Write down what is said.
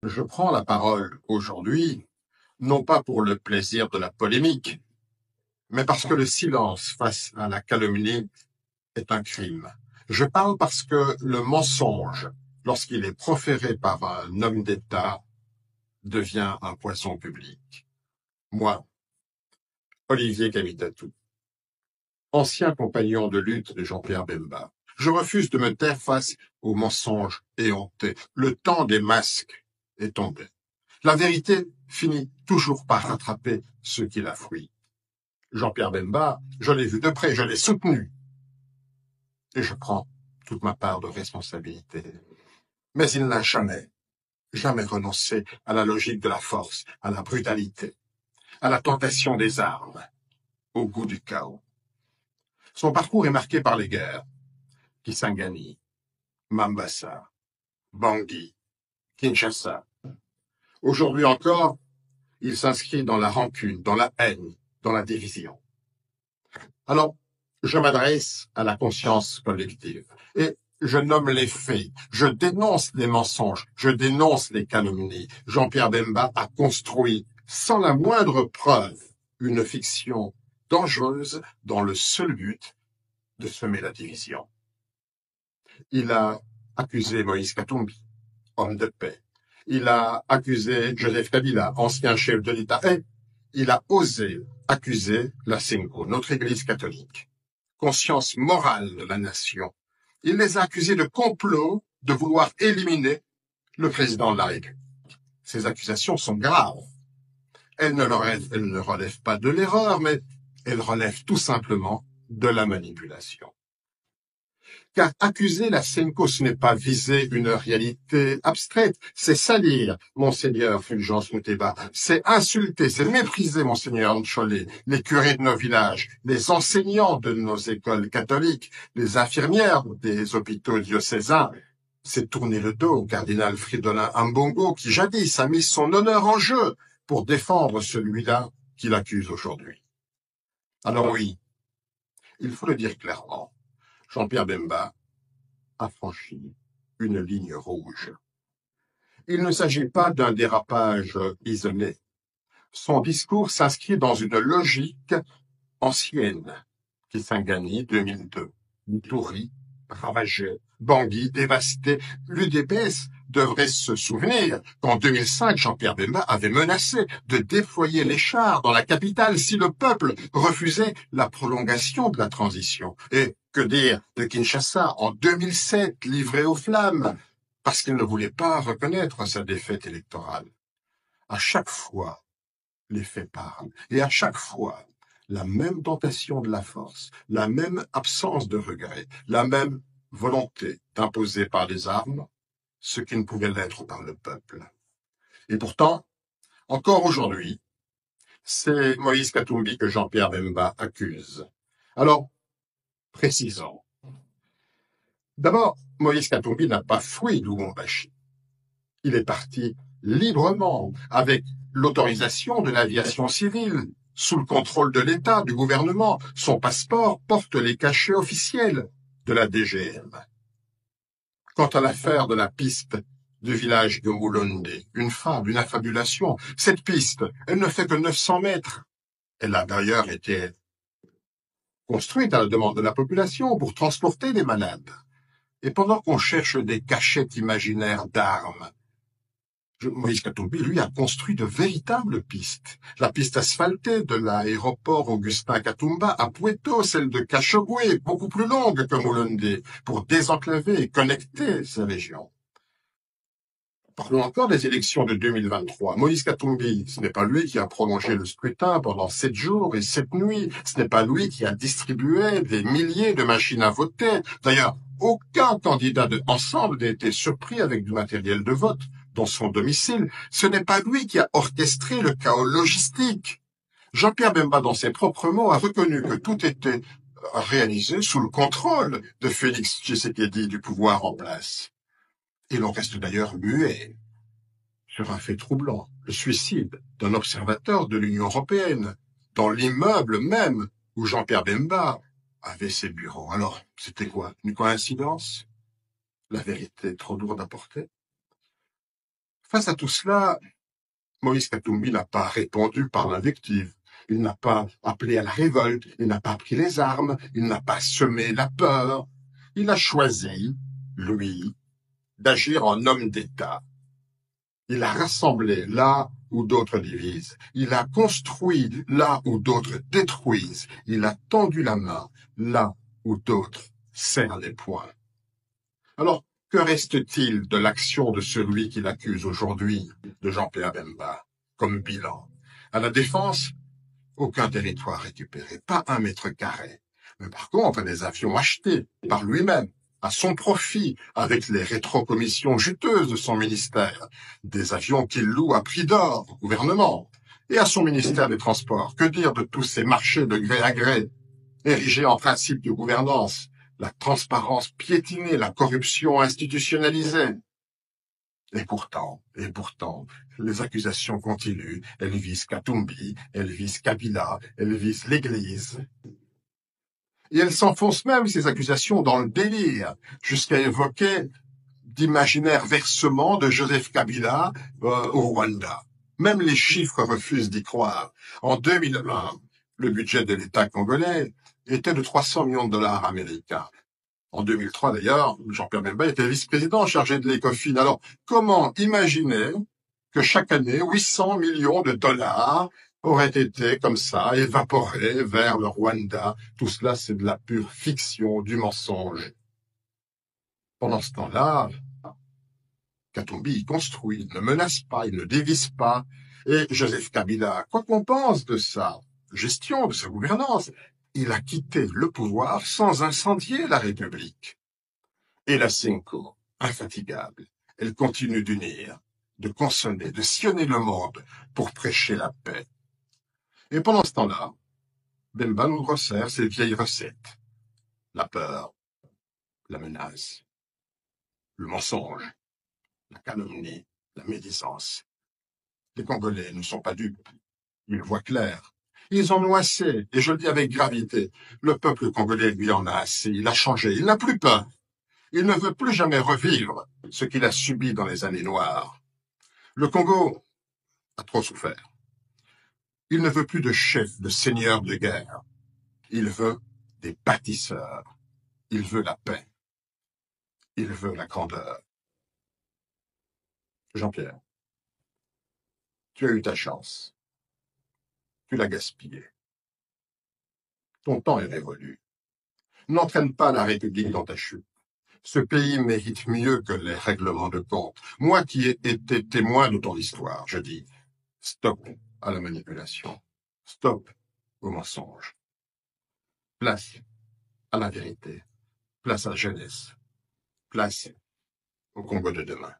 Je prends la parole aujourd'hui, non pas pour le plaisir de la polémique, mais parce que le silence face à la calomnie est un crime. Je parle parce que le mensonge, lorsqu'il est proféré par un homme d'État, devient un poison public. Moi, Olivier Cavitatou, ancien compagnon de lutte de Jean-Pierre Bemba, je refuse de me taire face aux mensonges éhontés. Le temps des masques est tombé. La vérité finit toujours par rattraper ceux qui la fuient. Jean-Pierre Bemba, je l'ai vu de près, je l'ai soutenu. Et je prends toute ma part de responsabilité. Mais il n'a jamais renoncé à la logique de la force, à la brutalité, à la tentation des armes, au goût du chaos. Son parcours est marqué par les guerres, Kisangani, Mambasa, Bangui, Kinshasa. Aujourd'hui encore, il s'inscrit dans la rancune, dans la haine, dans la division. Alors, je m'adresse à la conscience collective et je nomme les faits, je dénonce les mensonges, je dénonce les calomnies. Jean-Pierre Bemba a construit, sans la moindre preuve, une fiction dangereuse dans le seul but de semer la division. Il a accusé Moïse Katumbi, homme de paix. Il a accusé Joseph Kabila, ancien chef de l'État. Et il a osé accuser la Senko, notre Église catholique, conscience morale de la nation. Il les a accusés de complot, de vouloir éliminer le président de la République. Ces accusations sont graves. Elles ne relèvent pas de l'erreur, mais elles relèvent tout simplement de la manipulation. Car accuser la Senko, ce n'est pas viser une réalité abstraite, c'est salir Monseigneur Fulgence Moutéba, c'est insulter, c'est mépriser Monseigneur Ncholet, les curés de nos villages, les enseignants de nos écoles catholiques, les infirmières des hôpitaux diocésains. C'est tourner le dos au cardinal Fridolin Ambongo qui jadis a mis son honneur en jeu pour défendre celui-là qu'il accuse aujourd'hui. Alors oui, il faut le dire clairement. Jean-Pierre Bemba a franchi une ligne rouge. Il ne s'agit pas d'un dérapage isolé. Son discours s'inscrit dans une logique ancienne. Kisangani, 2002. Ituri, ravagé. Bangui, dévasté. L'UDPS devrait se souvenir qu'en 2005, Jean-Pierre Bemba avait menacé de déployer les chars dans la capitale si le peuple refusait la prolongation de la transition. Et que dire de Kinshasa en 2007, livré aux flammes, parce qu'il ne voulait pas reconnaître sa défaite électorale. À chaque fois, les faits parlent. Et à chaque fois, la même tentation de la force, la même absence de regret, la même volonté d'imposer par les armes ce qui ne pouvait l'être par le peuple. Et pourtant, encore aujourd'hui, c'est Moïse Katumbi que Jean-Pierre Bemba accuse. Alors, précisons. D'abord, Moïse Katumbi n'a pas fui Lubumbashi. Il est parti librement, avec l'autorisation de l'aviation civile, sous le contrôle de l'État, du gouvernement. Son passeport porte les cachets officiels de la DGM. Quant à l'affaire de la piste du village de Mulonde, une fable, une affabulation, cette piste, elle ne fait que 900 mètres. Elle a d'ailleurs été construite à la demande de la population pour transporter les malades. Et pendant qu'on cherche des cachettes imaginaires d'armes, Moïse Katumbi, lui, a construit de véritables pistes. La piste asphaltée de l'aéroport Augustin Katumba à Pueto, celle de Kachogwe, beaucoup plus longue que Mulonde, pour désenclaver et connecter ces régions. Parlons encore des élections de 2023. Moïse Katumbi, ce n'est pas lui qui a prolongé le scrutin pendant 7 jours et 7 nuits. Ce n'est pas lui qui a distribué des milliers de machines à voter. D'ailleurs, aucun candidat de Ensemble n'a été surpris avec du matériel de vote dans son domicile. Ce n'est pas lui qui a orchestré le chaos logistique. Jean-Pierre Bemba, dans ses propres mots, a reconnu que tout était réalisé sous le contrôle de Félix Tshisekedi du pouvoir en place. Et l'on reste d'ailleurs muet sur un fait troublant, le suicide d'un observateur de l'Union européenne, dans l'immeuble même où Jean-Pierre Bemba avait ses bureaux. Alors, c'était quoi? Une coïncidence? La vérité est trop lourde à porter? Face à tout cela, Moïse Katumbi n'a pas répondu par l'invective. Il n'a pas appelé à la révolte, il n'a pas pris les armes, il n'a pas semé la peur. Il a choisi, lui, d'agir en homme d'État. Il a rassemblé là où d'autres divisent. Il a construit là où d'autres détruisent. Il a tendu la main là où d'autres serrent les poings. Alors, que reste-t-il de l'action de celui qui l'accuse aujourd'hui, de Jean-Pierre Bemba, comme bilan? À la Défense, aucun territoire récupéré, pas un mètre carré. Mais par contre, des avions achetés par lui-même, à son profit, avec les rétrocommissions juteuses de son ministère, des avions qu'il loue à prix d'or au gouvernement, et à son ministère des Transports. Que dire de tous ces marchés de gré à gré, érigés en principe de gouvernance, la transparence piétinée, la corruption institutionnalisée? Et pourtant, les accusations continuent. Elles visent Katumbi, elles visent Kabila, elles visent l'Église. Et elles s'enfoncent même, ces accusations, dans le délire, jusqu'à évoquer d'imaginaires versements de Joseph Kabila au Rwanda. Même les chiffres refusent d'y croire. En 2001, le budget de l'État congolais était de 300 millions de dollars américains. En 2003, d'ailleurs, Jean-Pierre Bemba était vice-président chargé de l'Ecofin. Alors, comment imaginer que chaque année, 800 millions de dollars auraient été comme ça, évaporés vers le Rwanda? Tout cela, c'est de la pure fiction, du mensonge. Pendant ce temps-là, Katumbi, il construit, il ne menace pas, il ne dévisse pas. Et Joseph Kabila, quoi qu'on pense de sa gestion, de sa gouvernance, il a quitté le pouvoir sans incendier la République. Et la Cinco, infatigable, elle continue d'unir, de consonner, de sillonner le monde pour prêcher la paix. Et pendant ce temps-là, Bemba nous resserre ses vieilles recettes. La peur, la menace, le mensonge, la calomnie, la médisance. Les Congolais ne sont pas dupes. Ils voient clair. Ils en ont assez, et je le dis avec gravité. Le peuple congolais lui en a assez. Il a changé. Il n'a plus peur. Il ne veut plus jamais revivre ce qu'il a subi dans les années noires. Le Congo a trop souffert. Il ne veut plus de chefs, de seigneurs de guerre. Il veut des bâtisseurs. Il veut la paix. Il veut la grandeur. Jean-Pierre, tu as eu ta chance. Tu l'as gaspillée. Ton temps est révolu. N'entraîne pas la République dans ta chute. Ce pays mérite mieux que les règlements de compte. Moi qui ai été témoin de ton histoire, je dis, stop à la manipulation. Stop au mensonge. Place à la vérité. Place à la jeunesse. Place au Congo de demain.